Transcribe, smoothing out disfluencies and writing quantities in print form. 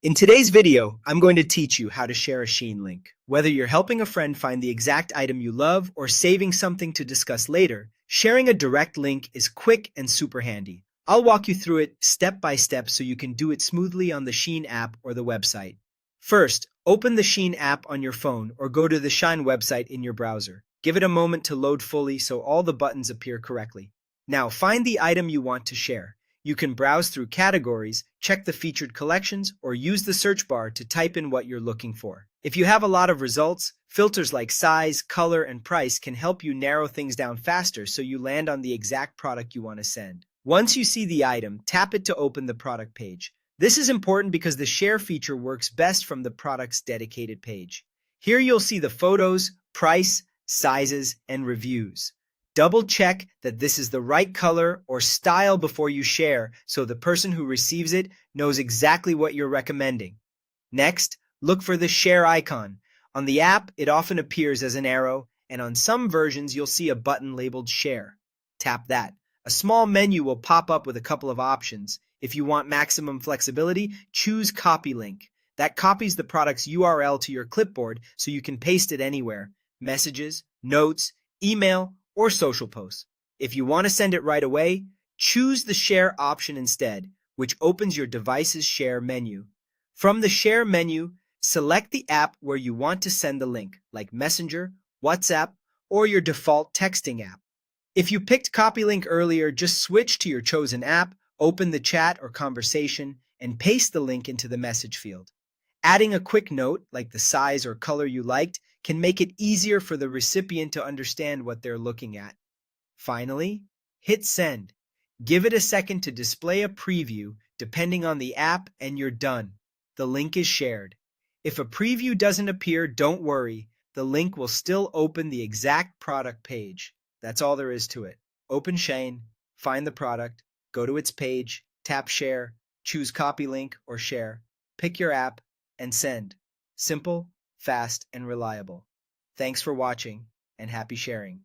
In today's video, I'm going to teach you how to share a SHEIN link. Whether you're helping a friend find the exact item you love or saving something to discuss later, sharing a direct link is quick and super handy. I'll walk you through it step by step so you can do it smoothly on the SHEIN app or the website. First, open the SHEIN app on your phone or go to the SHEIN website in your browser. Give it a moment to load fully so all the buttons appear correctly. Now, find the item you want to share. You can browse through categories, check the featured collections, or use the search bar to type in what you're looking for. If you have a lot of results, filters like size, color, and price can help you narrow things down faster so you land on the exact product you want to send. Once you see the item, tap it to open the product page. This is important because the share feature works best from the product's dedicated page. Here you'll see the photos, price, sizes, and reviews. Double check that this is the right color or style before you share so the person who receives it knows exactly what you're recommending. Next, look for the share icon. On the app, it often appears as an arrow, and on some versions you'll see a button labeled share. Tap that. A small menu will pop up with a couple of options. If you want maximum flexibility, choose copy link. That copies the product's URL to your clipboard so you can paste it anywhere. Messages, notes, email, or social posts. If you want to send it right away, choose the share option instead, which opens your device's share menu. From the share menu, select the app where you want to send the link, like Messenger, WhatsApp, or your default texting app. If you picked Copy Link earlier, just switch to your chosen app, open the chat or conversation, and paste the link into the message field. Adding a quick note, like the size or color you liked, can make it easier for the recipient to understand what they're looking at. Finally, hit send. Give it a second to display a preview depending on the app and you're done. The link is shared. If a preview doesn't appear, don't worry. The link will still open the exact product page. That's all there is to it. Open SHEIN, find the product, go to its page, tap share, choose copy link or share, pick your app, and send. Simple, fast, and reliable. Thanks for watching, and happy sharing.